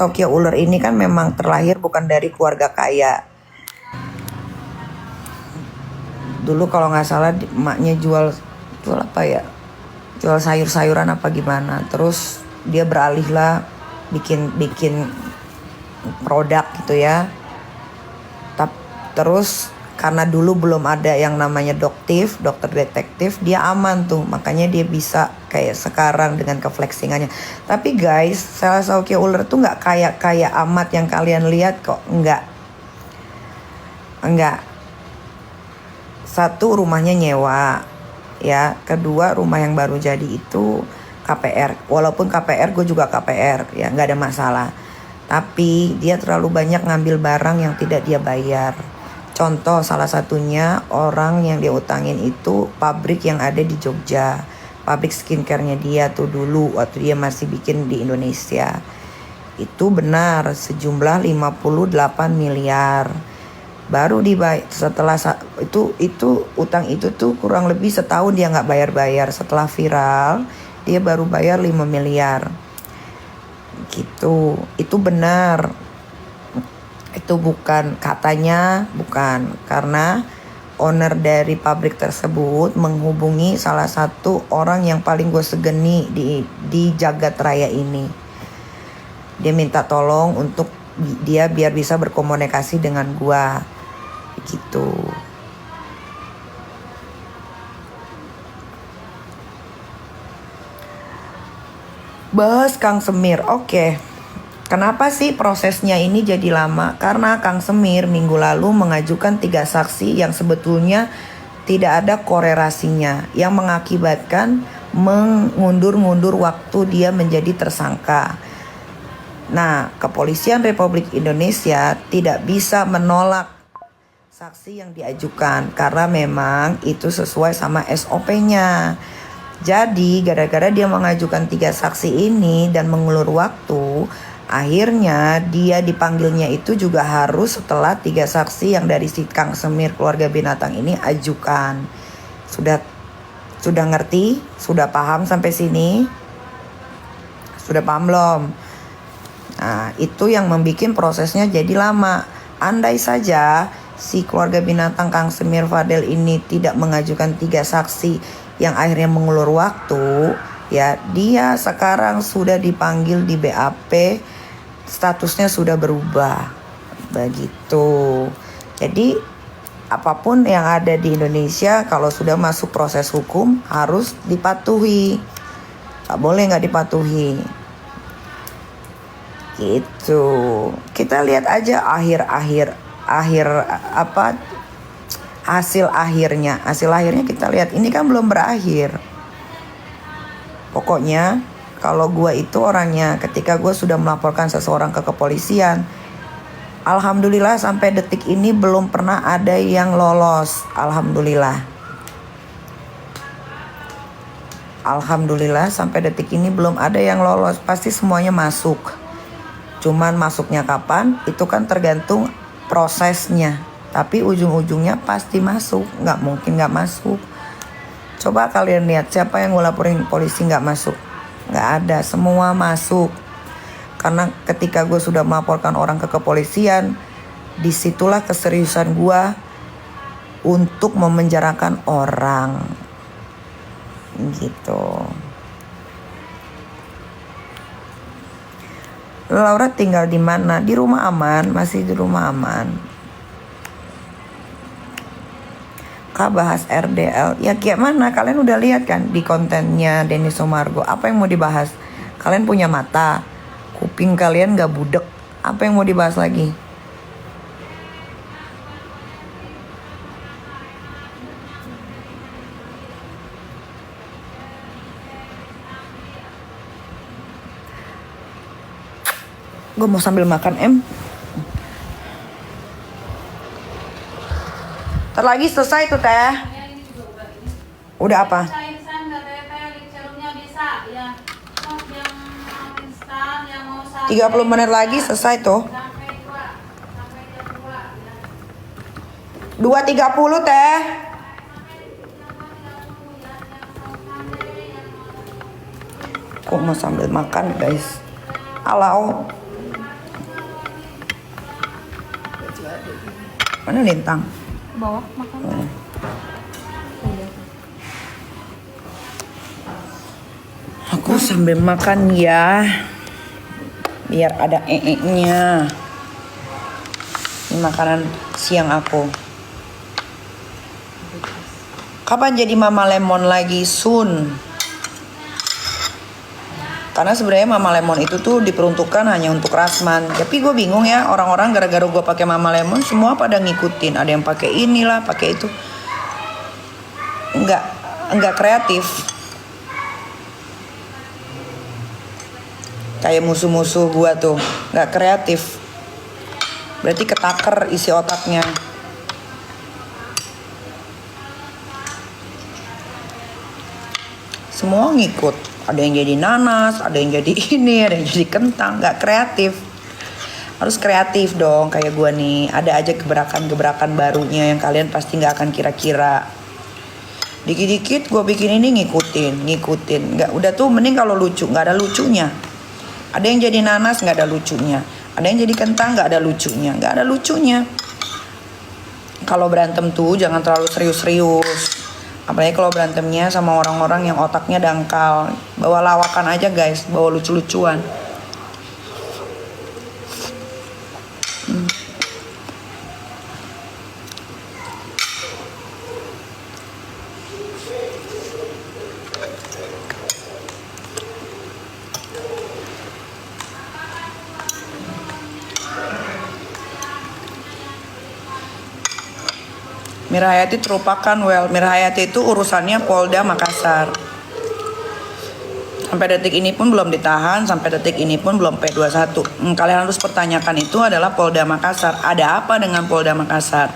Tokyo Ular ini kan memang terlahir bukan dari keluarga kaya. Dulu kalau nggak salah emaknya jual apa ya? Jual sayur-sayuran apa gimana. Terus dia beralih lah bikin produk gitu ya. Terus karena dulu belum ada yang namanya dokter detektif, dia aman tuh. Makanya dia bisa kayak sekarang dengan keflexingannya. Tapi guys, Sela Tokyo Ular tuh nggak kaya amat yang kalian lihat kok. Enggak. Satu, rumahnya nyewa. Ya, kedua, rumah yang baru jadi itu KPR. Walaupun KPR, gue juga KPR, ya nggak ada masalah. Tapi dia terlalu banyak ngambil barang yang tidak dia bayar. Contoh salah satunya orang yang dia utangin itu pabrik yang ada di Jogja. Pabrik skincare-nya dia tuh dulu waktu dia masih bikin di Indonesia. Itu benar sejumlah 58 miliar. Baru dibayar setelah itu utang itu tuh kurang lebih setahun dia nggak bayar. Setelah viral dia baru bayar 5 miliar. Gitu. Itu benar. Itu bukan, katanya bukan, karena owner dari pabrik tersebut menghubungi salah satu orang yang paling gue segeni di jagat raya ini. Dia minta tolong untuk dia biar bisa berkomunikasi dengan gue gitu. Bahas Kang Semir, oke. Kenapa sih prosesnya ini jadi lama? Karena Kang Semir minggu lalu mengajukan 3 saksi yang sebetulnya tidak ada korelasinya, yang mengakibatkan mengundur-ngundur waktu dia menjadi tersangka. Nah, Kepolisian Republik Indonesia tidak bisa menolak saksi yang diajukan karena memang itu sesuai sama SOP-nya. Jadi gara-gara dia mengajukan 3 saksi ini dan mengulur waktu, akhirnya dia dipanggilnya itu juga harus setelah 3 saksi yang dari si Kang Semir keluarga binatang ini ajukan. Sudah ngerti? Sudah paham sampai sini? Sudah paham belum? Nah, itu yang membuat prosesnya jadi lama. Andai saja si keluarga binatang Kang Semir Fadel ini tidak mengajukan 3 saksi yang akhirnya mengulur waktu, ya dia sekarang sudah dipanggil di BAP, statusnya sudah berubah begitu. Jadi apapun yang ada di Indonesia kalau sudah masuk proses hukum harus dipatuhi, gak boleh gak dipatuhi gitu. Kita lihat aja hasil akhirnya kita lihat. Ini kan belum berakhir. Pokoknya kalau gue itu orangnya ketika gue sudah melaporkan seseorang ke kepolisian, alhamdulillah sampai detik ini belum pernah ada yang lolos. Alhamdulillah sampai detik ini belum ada yang lolos. Pasti semuanya masuk. Cuman masuknya kapan itu kan tergantung prosesnya. Tapi ujung-ujungnya pasti masuk. Gak mungkin gak masuk. Coba kalian lihat siapa yang gue laporin polisi gak masuk. Gak ada, semua masuk. Karena ketika gue sudah melaporkan orang ke kepolisian, disitulah keseriusan gue untuk memenjarakan orang gitu. Laura tinggal di mana? Di rumah aman, masih di rumah aman. Kak bahas RDL, ya gimana? Kalian udah lihat kan di kontennya Denny Sumargo. Apa yang mau dibahas? Kalian punya mata, kuping kalian gak budek. Apa yang mau dibahas lagi? Gue mau sambil makan Ntar lagi selesai tuh teh. Udah apa? 30 menit lagi selesai tuh. 2.30 teh. Kok mau sambil makan guys? Halo. Mana Lintang? Bawah makan. Oh. Udah. Aku sambil makan ya, biar ada nya. Ini makanan siang aku. Kapan jadi Mama Lemon lagi? Soon. Karena sebenarnya Mama Lemon itu tuh diperuntukkan hanya untuk Rasman. Tapi gue bingung ya, orang-orang gara-gara gue pakai Mama Lemon semua pada ngikutin. Ada yang pakai inilah, pakai itu. Enggak kreatif. Kayak musuh-musuh gue tuh, enggak kreatif. Berarti ketaker isi otaknya. Semua ngikut. Ada yang jadi nanas, ada yang jadi ini, ada yang jadi kentang. Gak kreatif. Harus kreatif dong kayak gue nih. Ada aja gebrakan-gebrakan barunya yang kalian pasti gak akan kira-kira. Dikit-dikit gue bikin ini ngikutin. Gak, udah tuh mending kalau lucu, gak ada lucunya. Ada yang jadi nanas gak ada lucunya. Ada yang jadi kentang gak ada lucunya. Gak ada lucunya. Kalau berantem tuh jangan terlalu serius-serius. Apalagi kalau berantemnya sama orang-orang yang otaknya dangkal. Bawa lawakan aja guys, bawa lucu-lucuan. Mirhayati terlupakan, Mirhayati itu urusannya Polda Makassar. Sampai detik ini pun belum ditahan, sampai detik ini pun belum P21. Kalian harus pertanyakan itu adalah Polda Makassar. Ada apa dengan Polda Makassar?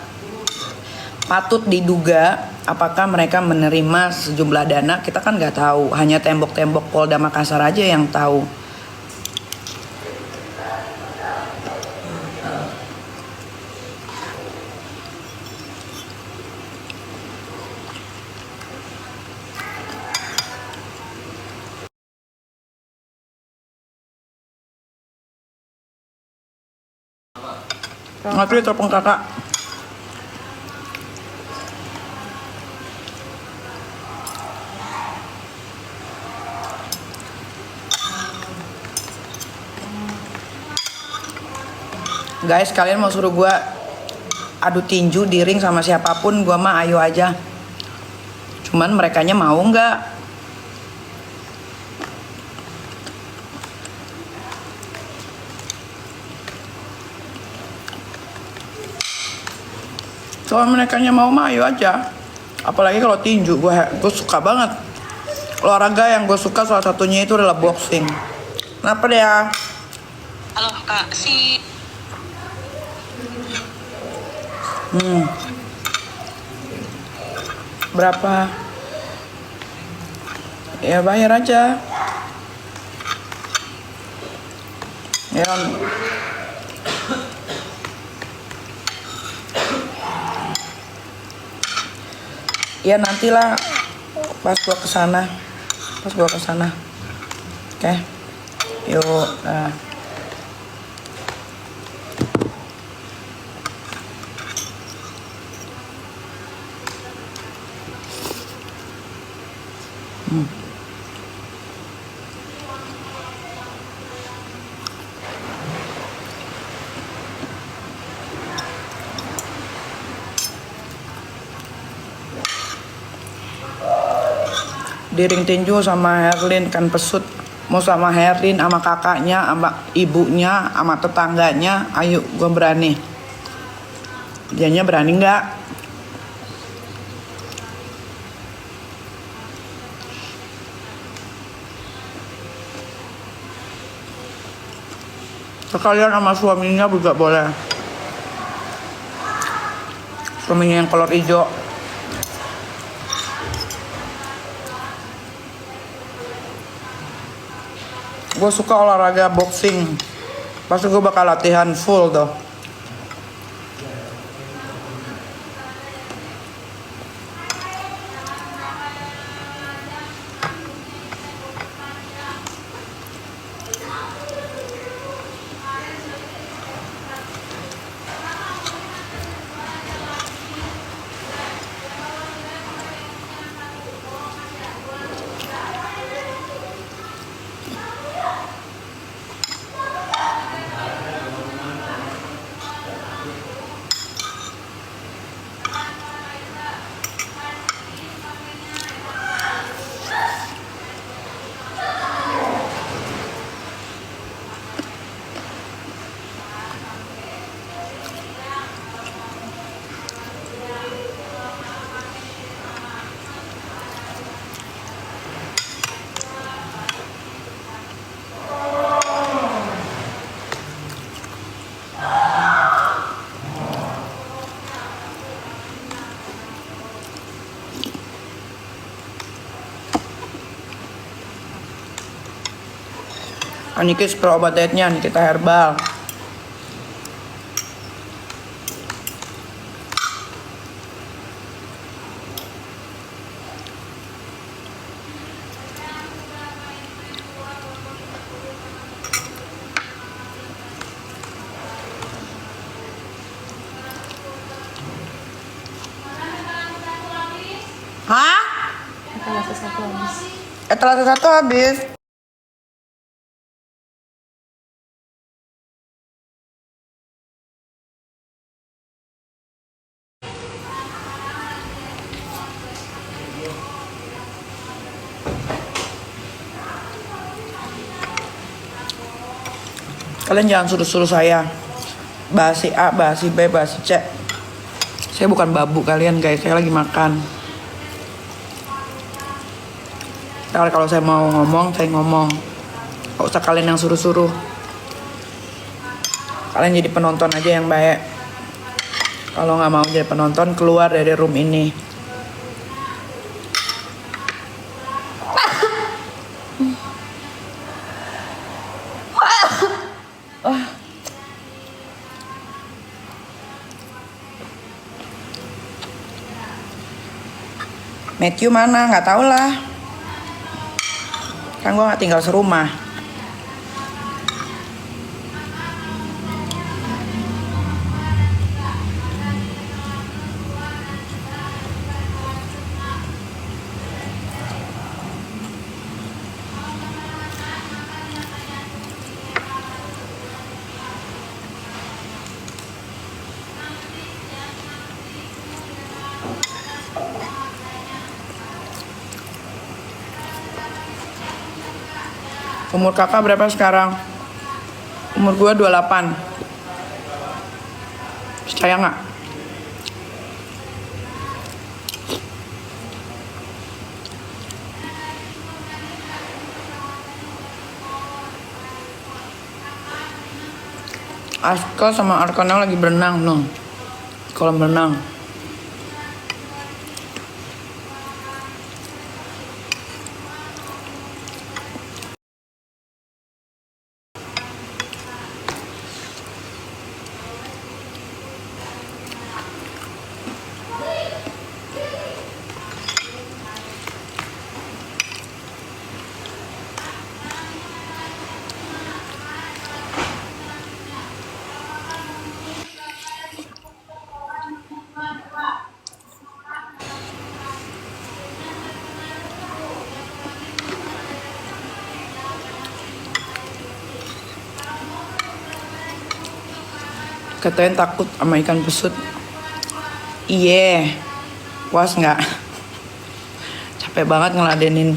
Patut diduga apakah mereka menerima sejumlah dana, kita kan nggak tahu. Hanya tembok-tembok Polda Makassar aja yang tahu. Ngasih telepon kakak. Guys, kalian mau suruh gue adu tinju di ring sama siapapun, gue mah ayo aja. Cuman merekanya mau nggak? Kalau mereka mau ayo aja. Apalagi kalau tinju, gue suka banget. Olahraga yang gue suka salah satunya itu adalah boxing. Kenapa dia? Halo kak, si Berapa? Ya bayar aja. Ya. Ya nantilah pas gua kesana. Oke. Yuk. Nah. Di ring tinju sama Herlin kan pesut. Mau sama Herlin, sama kakaknya, sama ibunya, sama tetangganya. Ayo, gue berani. Dianya berani nggak? Sekalian sama suaminya juga boleh. Suaminya yang kolor hijau. Gue suka olahraga boxing. Pasti gue bakal latihan full tuh. Niki spill obat dietnya Nikita Herbal. Hah? Etalase satu habis. Etalase satu habis. Kalian jangan suruh-suruh saya bahas si A, bahas si B, bahas si C. Saya bukan babu kalian guys, saya lagi makan. Kalau saya mau ngomong, saya ngomong. Gak usah kalian yang suruh-suruh. Kalian jadi penonton aja yang baik. Kalau nggak mau jadi penonton, keluar dari room ini. Matthew mana? Nggak tahu lah. Kan gue nggak tinggal serumah. Umur kakak berapa sekarang? Umur gue 28. Percaya nggak? Aska sama Arkana lagi berenang no. Kolam renang. Katanya takut sama ikan pesut. Iya, puas nggak? Capek banget ngeladenin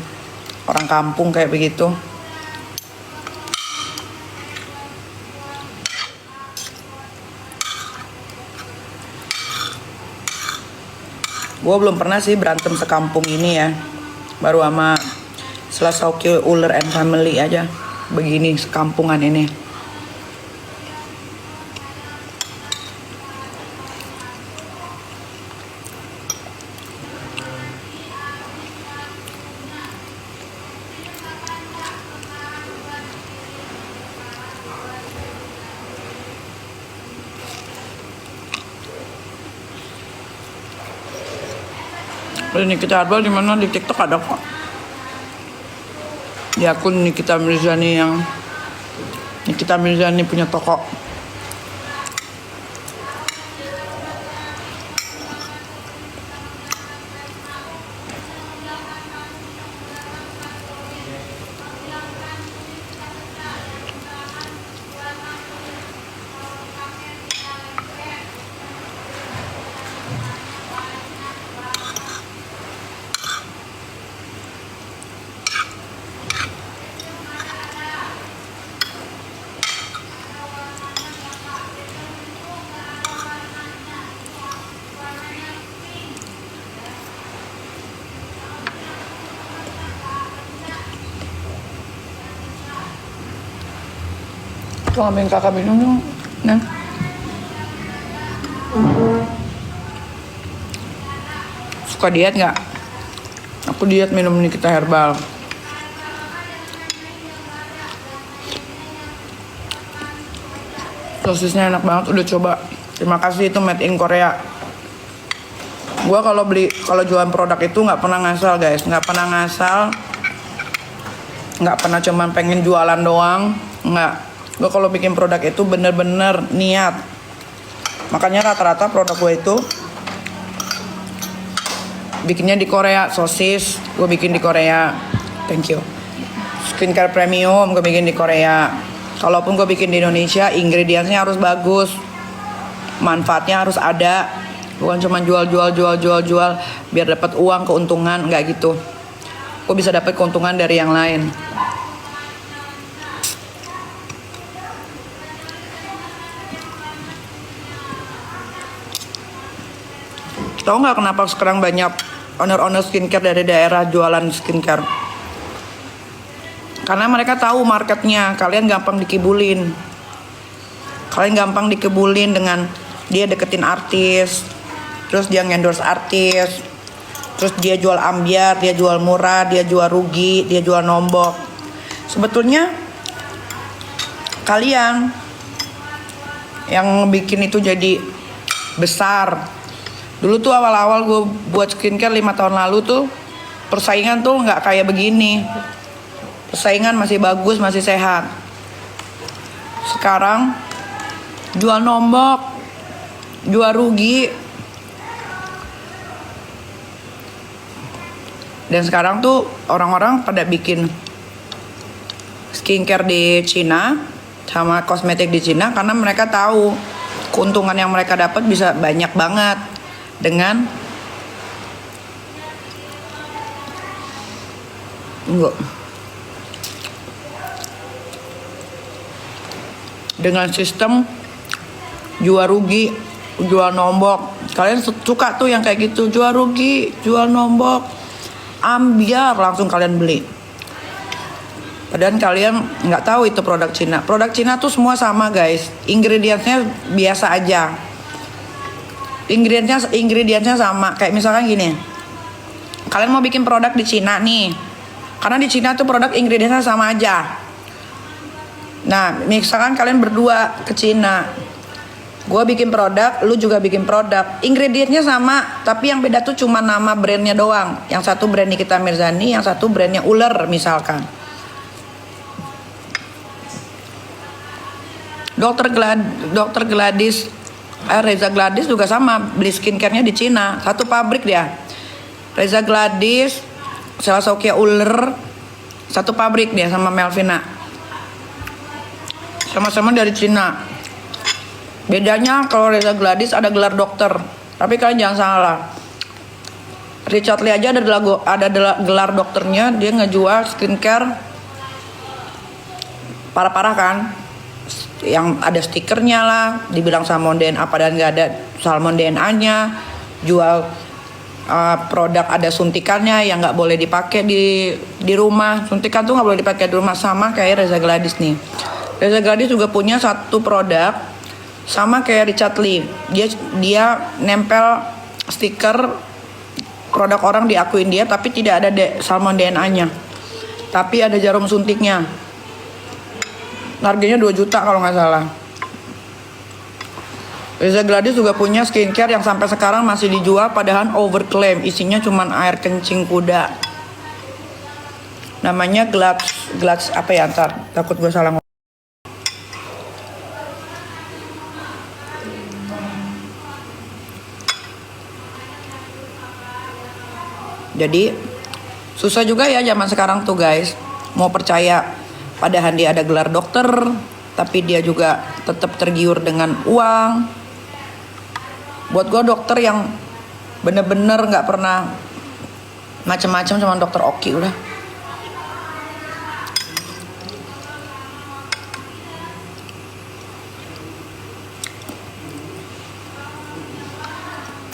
orang kampung kayak begitu. Gue belum pernah sih berantem sekampung ini ya. Baru sama Slasauki Uller and Family aja. Begini sekampungan ini. Nikita Herbal di mana? Di TikTok ada kok. Di akun Nikita Mirzani yang Nikita Mirzani punya toko. Tuh ambilin kakak minum dong. Nah. Suka diet nggak? Aku diet minum Nikita Herbal. Sosisnya enak banget, udah coba. Terima kasih, itu made in Korea. Gua kalau jualan produk itu nggak pernah ngasal guys, nggak pernah ngasal, nggak pernah cuman pengen jualan doang, nggak. Gua kalau bikin produk itu bener-bener niat. Makanya rata-rata produk gue itu bikinnya di Korea. Sosis gue bikin di Korea, thank you. Skincare premium gue bikin di Korea. Kalaupun gue bikin di Indonesia, ingredientsnya harus bagus, manfaatnya harus ada, bukan cuma jual biar dapat uang, keuntungan, nggak gitu. Gue bisa dapat keuntungan dari yang lain. Tahu nggak kenapa sekarang banyak owner skincare dari daerah jualan skincare? Karena mereka tahu marketnya. Kalian gampang dikibulin. Kalian gampang dikibulin dengan dia deketin artis, terus dia ngendorse artis, terus dia jual ambiar, dia jual murah, dia jual rugi, dia jual nombok. Sebetulnya kalian yang bikin itu jadi besar. Dulu tuh awal-awal gue buat skincare 5 tahun lalu tuh persaingan tuh nggak kayak begini. Persaingan masih bagus, masih sehat. Sekarang jual nombok, jual rugi. Dan sekarang tuh orang-orang pada bikin skincare di Cina sama kosmetik di Cina karena mereka tahu keuntungan yang mereka dapat bisa banyak banget dengan sistem jual rugi, jual nombok. Kalian suka tuh yang kayak gitu, jual rugi, jual nombok, ambiar, langsung kalian beli. Padahal kalian nggak tahu itu produk Cina. Produk Cina tuh semua sama guys, ingredientsnya biasa aja. Ingredientsnya sama. Kayak misalkan gini, kalian mau bikin produk di Cina nih, karena di Cina tuh produk ingredientsnya sama aja. Nah, misalkan kalian berdua ke Cina, gue bikin produk, lu juga bikin produk, ingredientsnya sama, tapi yang beda tuh cuma nama brandnya doang. Yang satu brand Nikita Mirzani, yang satu brandnya Uler misalkan. Dr. Gladys, Reza Gladys juga sama, beli skincare-nya di Cina, satu pabrik dia. Reza Gladys, Selasokia Uler, satu pabrik dia sama Melvina. Sama-sama dari Cina. Bedanya kalau Reza Gladys ada gelar dokter, tapi kalian jangan salah. Richard Lee aja ada gelar dokternya, dia ngejual skincare parah-parah kan. Yang ada stikernya lah, dibilang salmon DNA padahal nggak ada salmon DNA-nya. Jual produk ada suntikannya yang nggak boleh dipakai di rumah. Suntikan tuh nggak boleh dipakai di rumah, sama kayak Reza Gladys nih. Reza Gladys juga punya satu produk sama kayak Richard Lee. Dia nempel stiker produk orang diakuin dia, tapi tidak ada salmon DNA-nya. Tapi ada jarum suntiknya. Harganya 2 juta kalau nggak salah. Reza Gladys juga punya skincare yang sampai sekarang masih dijual padahal overclaim, isinya cuman air kencing kuda. Namanya Glads apa ya, ntar takut gue salah ngomong. Jadi susah juga ya zaman sekarang tuh guys, mau percaya padahal dia ada gelar dokter, tapi dia juga tetap tergiur dengan uang. Buat gue dokter yang bener-bener nggak pernah macem-macem, cuma dokter Oki udah.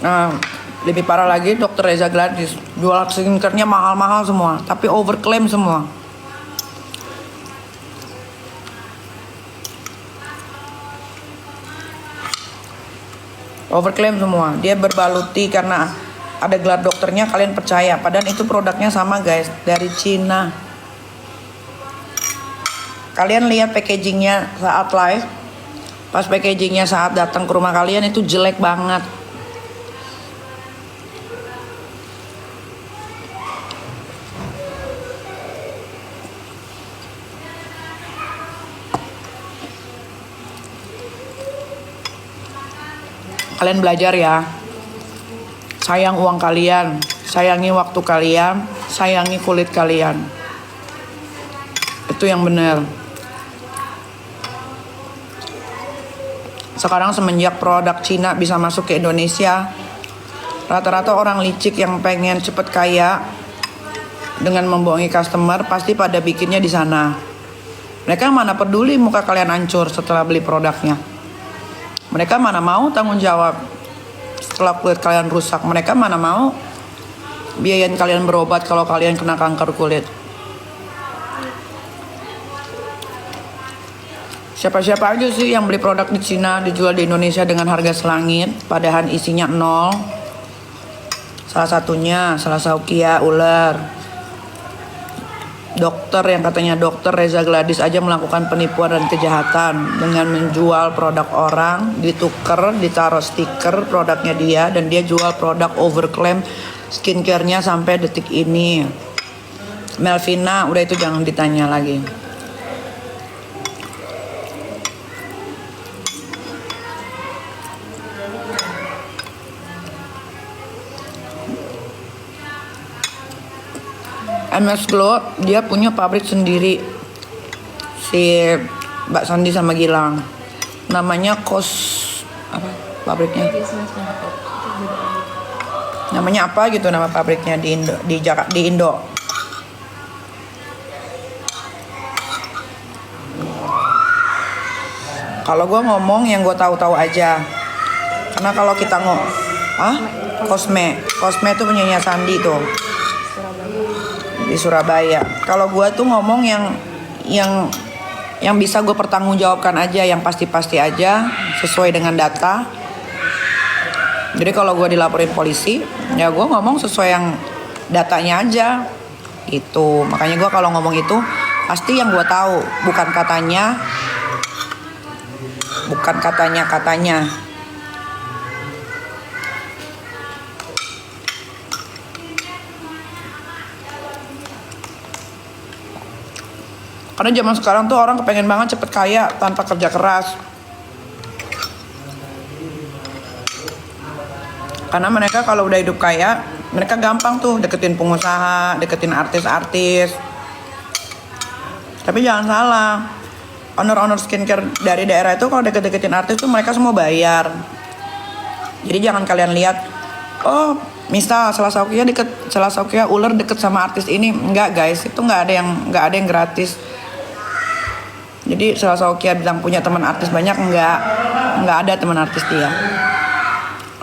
Nah, lebih parah lagi dokter Reza Gladys jual skincare-nya mahal-mahal semua, tapi overclaim semua. Overclaim semua. Dia berbaluti karena ada gelar dokternya, kalian percaya. Padahal itu produknya sama guys, dari Cina. Kalian lihat packagingnya saat live, Pas packagingnya saat datang ke rumah kalian itu jelek banget. Kalian belajar ya. Sayang uang kalian, sayangi waktu kalian, sayangi kulit kalian. Itu yang benar. Sekarang semenjak produk Cina bisa masuk ke Indonesia, rata-rata orang licik yang pengen cepet kaya dengan membohongi customer pasti pada bikinnya di sana. Mereka mana peduli muka kalian hancur setelah beli produknya. Mereka mana mau tanggung jawab setelah kulit kalian rusak. Mereka mana mau biayain kalian berobat kalau kalian kena kanker kulit. Siapa-siapa aja sih yang beli produk di Cina dijual di Indonesia dengan harga selangit, padahal isinya nol. Salah satunya Salasaukia ular. Dokter yang katanya dokter Reza Gladys aja melakukan penipuan dan kejahatan dengan menjual produk orang, dituker, ditaruh stiker produknya dia, dan dia jual produk overclaim skincare-nya sampai detik ini. Melvina, udah itu jangan ditanya lagi. MS Glow dia punya pabrik sendiri, si Mbak Sandi sama Gilang, namanya apa pabriknya, namanya apa gitu nama pabriknya di Indo, di Jakarta, di Indo. Kalau gue ngomong yang gue tahu-tahu aja, karena kalau kita Cosme itu punyanya Sandi tuh di Surabaya. Kalau gue tuh ngomong yang bisa gue pertanggungjawabkan aja, yang pasti-pasti aja sesuai dengan data. Jadi kalau gue dilaporin polisi, ya gue ngomong sesuai yang datanya aja. Itu makanya gue kalau ngomong itu pasti yang gue tahu, bukan katanya. Karena zaman sekarang tuh orang kepengen banget cepet kaya tanpa kerja keras. Karena mereka kalau udah hidup kaya, mereka gampang tuh deketin pengusaha, deketin artis-artis. Tapi jangan salah, owner-owner skincare dari daerah itu kalau deket-deketin artis tuh mereka semua bayar. Jadi jangan kalian lihat, oh misal Salasaukia ular deket sama artis ini. Enggak guys, itu nggak ada yang gratis. Jadi Salasaukia bilang punya teman artis banyak, nggak ada teman artis dia.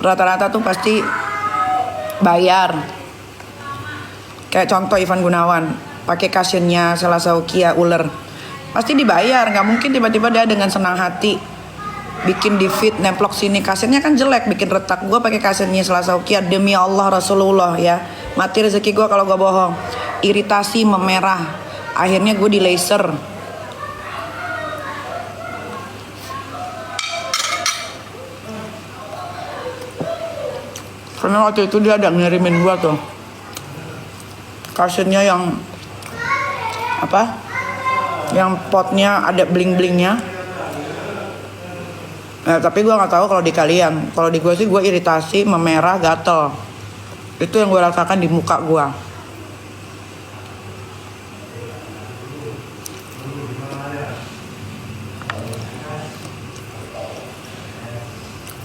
Rata-rata tuh pasti bayar. Kayak contoh Ivan Gunawan pakai kasennya Salasaukia ular, pasti dibayar. Nggak mungkin tiba-tiba dia dengan senang hati bikin di feed nemplok sini. Kasennya kan jelek, bikin retak. Gue pakai kasennya Salasaukia demi Allah Rasulullah ya, mati rezeki gue kalau gue bohong. Iritasi, memerah, akhirnya gue di laser. Karena waktu itu dia ada ngirimin gua tuh kasennya yang apa, yang potnya ada bling-blingnya. Tapi gua nggak tahu kalau di kalian. Kalau di gua sih gua iritasi, memerah, gatel. Itu yang gua rasakan di muka gua.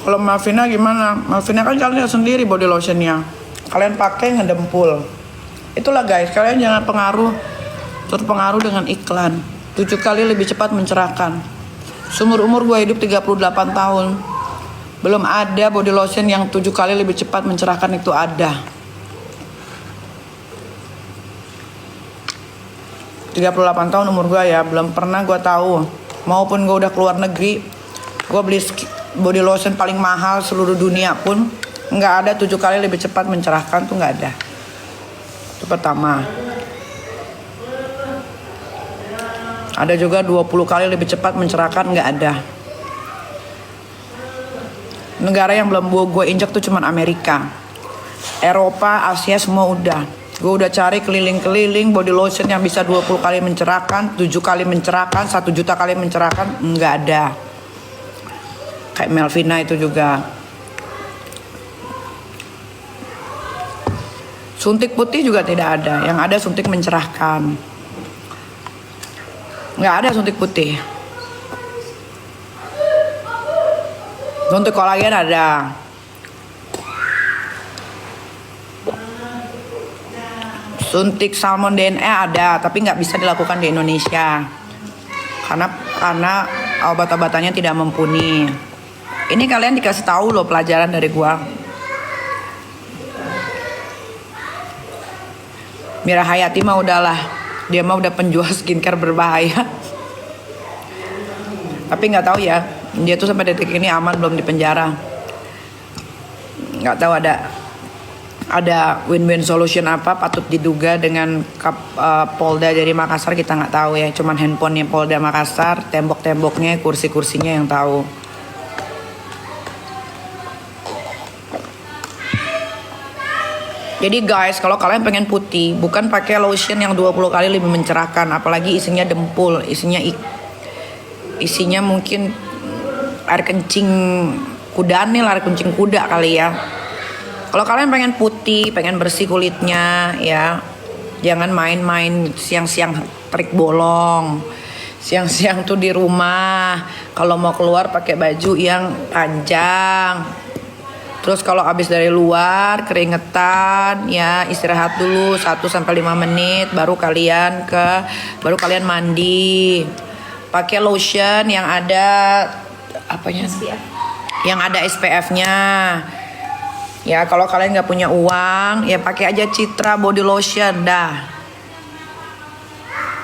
Kalau Malvina gimana? Malvina kan kalian lihat sendiri body lotionnya. Kalian pakai ngedempul. Itulah guys, kalian jangan terpengaruh dengan iklan. 7 kali lebih cepat mencerahkan. Seumur umur gue hidup 38 tahun. Belum ada body lotion yang 7 kali lebih cepat mencerahkan, itu ada. 38 tahun umur gue ya, belum pernah gue tahu. Maupun gue udah keluar negeri, gue beli body lotion paling mahal seluruh dunia pun nggak ada 7 kali lebih cepat mencerahkan, tuh nggak ada. Itu pertama. Ada juga 20 kali lebih cepat mencerahkan, nggak ada. Negara yang belum gue injek tuh cuman Amerika. Eropa, Asia semua udah. Gue udah cari keliling-keliling body lotion yang bisa 20 kali mencerahkan, 7 kali mencerahkan, 1 juta kali mencerahkan, nggak ada. Kayak Melvina itu juga. Suntik putih juga tidak ada. Yang ada suntik mencerahkan. Nggak ada suntik putih. Suntik kolagen ada. Suntik salmon DNA ada, tapi nggak bisa dilakukan di Indonesia. Karena obat-obatannya tidak mumpuni. Ini kalian dikasih tahu loh pelajaran dari gua. Mira Hayati mah udahlah, dia mah udah penjual skincare berbahaya. Tapi nggak tahu ya, dia tuh sampai detik ini aman belum di penjara. Nggak tahu ada win-win solution apa patut diduga dengan Polda dari Makassar, kita nggak tahu ya. Cuman handphonenya Polda Makassar, tembok-temboknya, kursi-kursinya yang tahu. Jadi guys, kalau kalian pengen putih, bukan pakai lotion yang 20 kali lebih mencerahkan, apalagi isinya dempul, isinya mungkin air kencing kudanil, air kencing kuda kali ya. Kalau kalian pengen putih, pengen bersih kulitnya ya, jangan main-main siang-siang trik bolong. Siang-siang tuh di rumah, kalau mau keluar pakai baju yang panjang. Terus kalau habis dari luar keringetan ya, istirahat dulu 1-5 menit baru kalian mandi. Pakai lotion yang ada apanya? SPF. Yang ada SPF-nya. Ya kalau kalian nggak punya uang ya pakai aja Citra body lotion dah.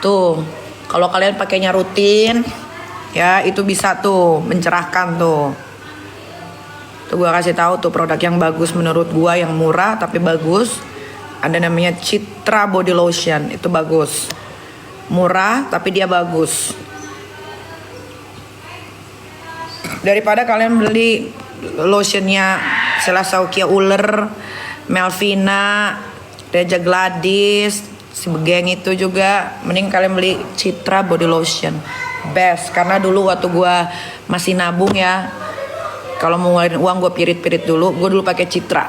Tuh, kalau kalian pakainya rutin ya itu bisa tuh mencerahkan tuh. Tuh gua kasih tahu tuh produk yang bagus menurut gua, yang murah tapi bagus. Ada namanya Citra body lotion, itu bagus. Murah tapi dia bagus. Daripada kalian beli lotionnya Selasaukia Uler, Melvina, Reja Gladys, si Begeng itu juga, mending kalian beli Citra body lotion. Best, karena dulu waktu gua masih nabung ya, kalau mau ngeluarin uang gue pirit-pirit dulu, gue dulu pakai Citra.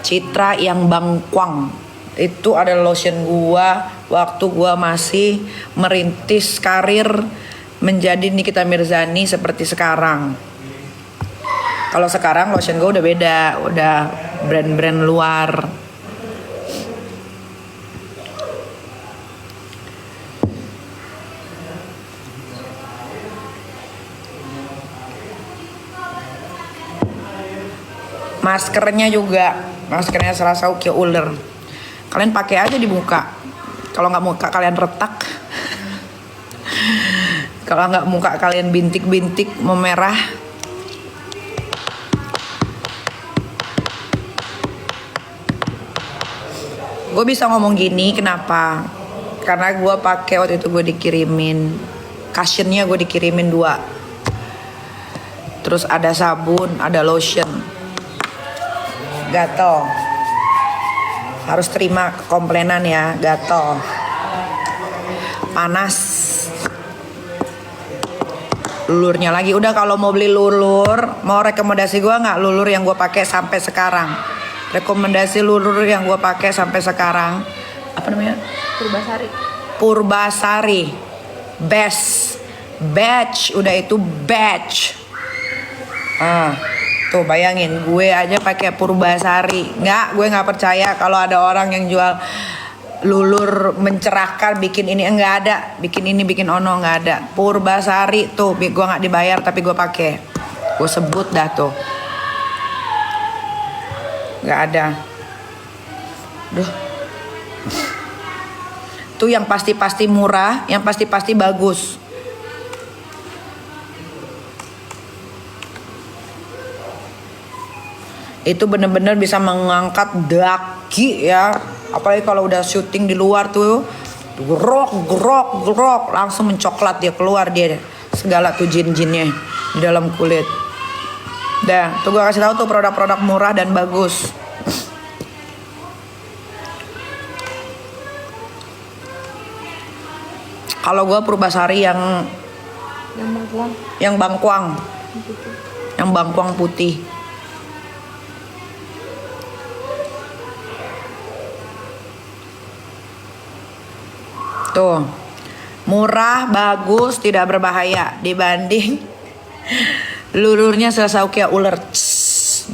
Citra yang bangkwang. Itu adalah lotion gue waktu gue masih merintis karir menjadi Nikita Mirzani seperti sekarang. Kalau sekarang lotion gue udah beda, udah brand-brand luar. Maskernya juga, maskernya Selasaukia Uler. Kalian pakai aja di muka. Kalau nggak muka kalian retak. Kalau nggak muka kalian bintik-bintik memerah. Gue bisa ngomong gini kenapa? Karena gue pakai waktu itu, gue dikirimin cushionnya, gue dikirimin 2. Terus ada sabun, ada lotion. Gatel. Harus terima komplainan ya, gatel. Panas. Lulurnya lagi. Udah, kalau mau beli lulur, mau rekomendasi gue nggak lulur yang gue pakai sampai sekarang? Rekomendasi lulur yang gue pakai sampai sekarang apa namanya? Purbasari. Purbasari. Best. Batch, udah itu batch. Tuh bayangin, gue aja pakai Purbasari. Gue nggak percaya kalau ada orang yang jual lulur mencerahkan, bikin ini, enggak ada. Bikin ini, bikin ono, nggak ada. Purbasari tuh, gue nggak dibayar tapi gue pakai. Gue sebut dah tuh. Nggak ada. Duh. Tuh yang pasti-pasti murah, yang pasti-pasti bagus. Itu bener-bener bisa mengangkat daki ya, apalagi kalau udah syuting di luar tuh grok grok grok, langsung mencoklat dia, keluar dia segala tuh jin-jinnya di dalam kulit. Dah, tuh gue kasih tahu tuh produk-produk murah dan bagus. Kalau gue Purbasari yang Bangkuang. bangkuang, Gitu. yang bangkuang putih. Tuh, murah, bagus, tidak berbahaya dibanding lururnya Selsaukia uler.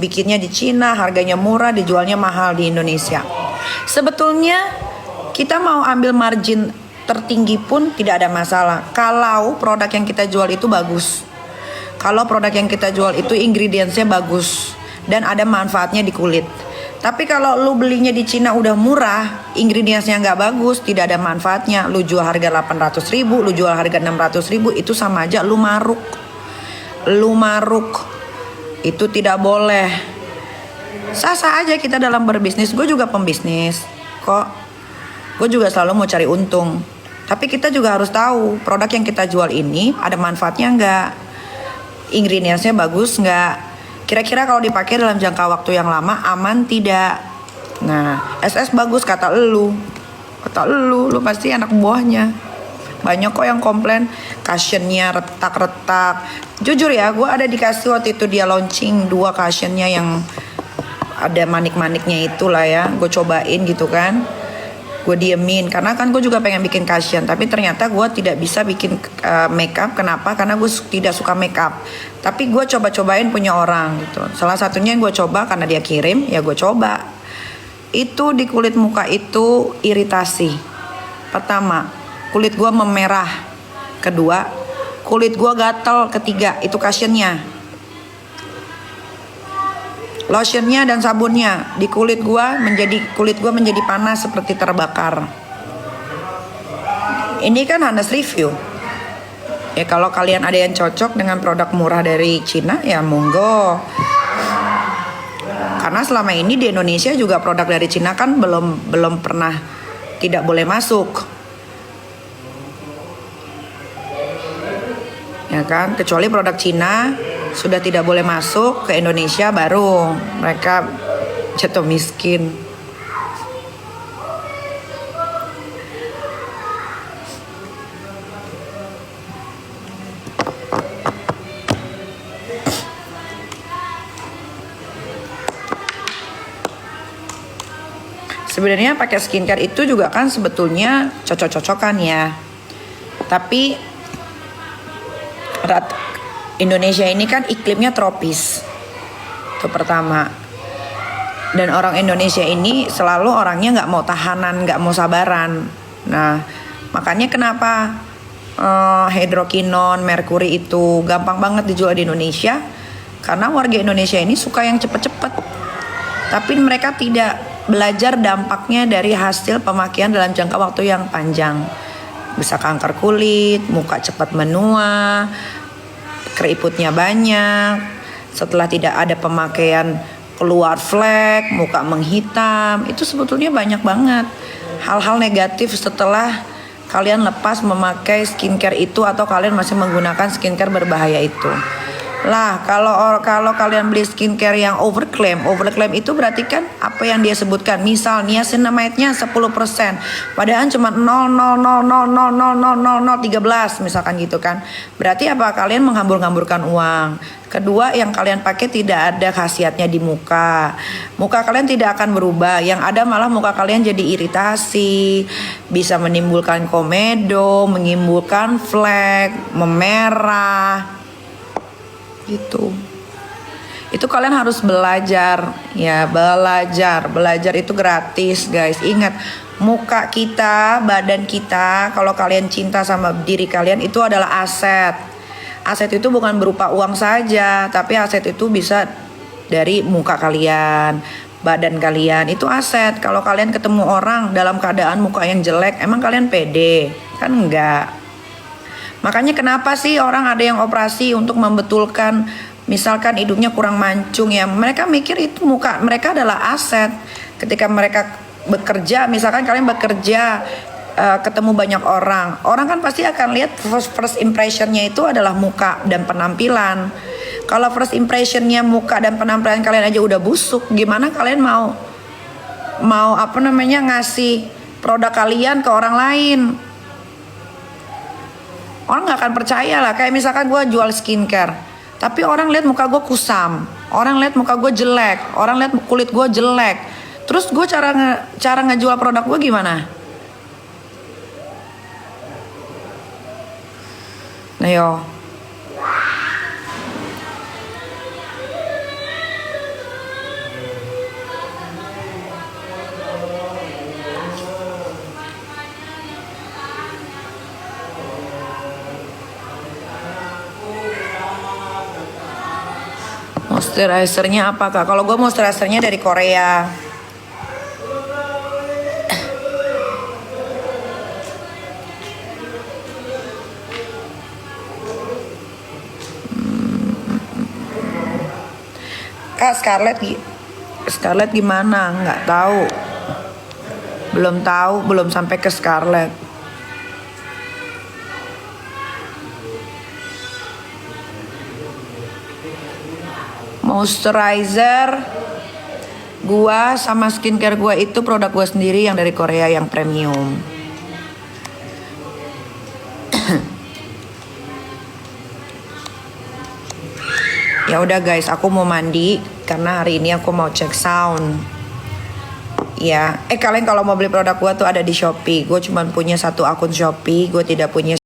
Bikinnya di Cina, harganya murah, dijualnya mahal di Indonesia. Sebetulnya kita mau ambil margin tertinggi pun tidak ada masalah kalau produk yang kita jual itu bagus. Kalau produk yang kita jual itu ingredientsnya bagus dan ada manfaatnya di kulit. Tapi kalau lu belinya di Cina udah murah, ingredientsnya nggak bagus, tidak ada manfaatnya, lu jual harga 800.000, lu jual harga 600.000, itu sama aja lu maruk. Lu maruk. Itu tidak boleh. Sah-sah aja kita dalam berbisnis. Gue juga pembisnis kok. Gue juga selalu mau cari untung. Tapi kita juga harus tahu produk yang kita jual ini ada manfaatnya nggak, ingredientsnya bagus nggak, kira-kira kalau dipakai dalam jangka waktu yang lama aman tidak. Nah, SS bagus kata lu pasti anak buahnya. Banyak kok yang komplain cushionnya retak-retak. Jujur ya, gue ada dikasih waktu itu dia launching 2 cushionnya yang ada manik-maniknya itulah ya. Gue cobain gitu kan. Gue diemin karena kan gue juga pengen bikin cushion, tapi ternyata gue tidak bisa bikin makeup. Kenapa? Karena gue tidak suka makeup. Tapi gue coba-cobain punya orang gitu. Salah satunya yang gue coba karena dia kirim, ya gue coba. Itu di kulit muka itu iritasi. Pertama, kulit gue memerah. Kedua, kulit gue gatel. Ketiga, itu cushionnya. Lotionnya dan sabunnya di kulit gua menjadi panas seperti terbakar. Ini kan honest review. Ya kalau kalian ada yang cocok dengan produk murah dari Cina ya monggo. Karena selama ini di Indonesia juga produk dari Cina kan belum pernah tidak boleh masuk. Ya kan, kecuali produk Cina sudah tidak boleh masuk ke Indonesia baru mereka jatuh miskin. Sebenarnya pakai skincare itu juga kan sebetulnya cocok-cocokan ya. Tapi Indonesia ini kan iklimnya tropis. Itu pertama. Dan orang Indonesia ini selalu orangnya nggak mau tahanan, nggak mau sabaran. Nah, makanya kenapa hydroquinone, merkuri itu gampang banget dijual di Indonesia. Karena warga Indonesia ini suka yang cepet-cepet. Tapi mereka tidak belajar dampaknya dari hasil pemakaian dalam jangka waktu yang panjang. Bisa kanker kulit, muka cepat menua, keriputnya banyak, setelah tidak ada pemakaian keluar flek, muka menghitam. Itu sebetulnya banyak banget hal-hal negatif setelah kalian lepas memakai skincare itu atau kalian masih menggunakan skincare berbahaya itu. Lah kalau kalian beli skincare yang overclaim itu berarti kan apa yang dia sebutkan, misal niacinamide-nya 10%, padahal cuma 0,000000013 misalkan gitu kan. Berarti apa, kalian menghambur-hamburkan uang. Kedua, yang kalian pakai tidak ada khasiatnya di muka. Muka kalian tidak akan berubah, yang ada malah muka kalian jadi iritasi, bisa menimbulkan komedo, menimbulkan flek, memerah. Gitu. Itu kalian harus belajar ya, belajar itu gratis guys. Ingat, muka kita, badan kita, kalau kalian cinta sama diri kalian, itu adalah aset. Aset itu bukan berupa uang saja, tapi aset itu bisa dari muka kalian, badan kalian, itu aset. Kalau kalian ketemu orang dalam keadaan muka yang jelek, emang kalian pede? Kan enggak. Makanya kenapa sih orang ada yang operasi untuk membetulkan misalkan hidungnya kurang mancung ya. Mereka mikir itu muka mereka adalah aset. Ketika mereka bekerja, misalkan kalian bekerja ketemu banyak orang kan pasti akan lihat first impressionnya itu adalah muka dan penampilan. Kalau first impressionnya muka dan penampilan kalian aja udah busuk, gimana kalian mau apa namanya ngasih produk kalian ke orang lain? Orang nggak akan percaya lah. Kayak misalkan gue jual skincare, tapi orang lihat muka gue kusam, orang lihat muka gue jelek, orang lihat kulit gue jelek. Terus gue cara ngejual produk gue gimana? Ayo. Moisturizernya apa kak? Kalau gue moisturizernya dari Korea. Kak Scarlett gimana? Nggak tahu. Belum sampai ke Scarlett. Moisturizer gua sama skincare gua itu produk gua sendiri yang dari Korea yang premium. Ya udah guys, aku mau mandi karena hari ini aku mau cek sound. Ya, kalian kalau mau beli produk gua tuh ada di Shopee. Gue cuma punya 1 akun Shopee, gue tidak punya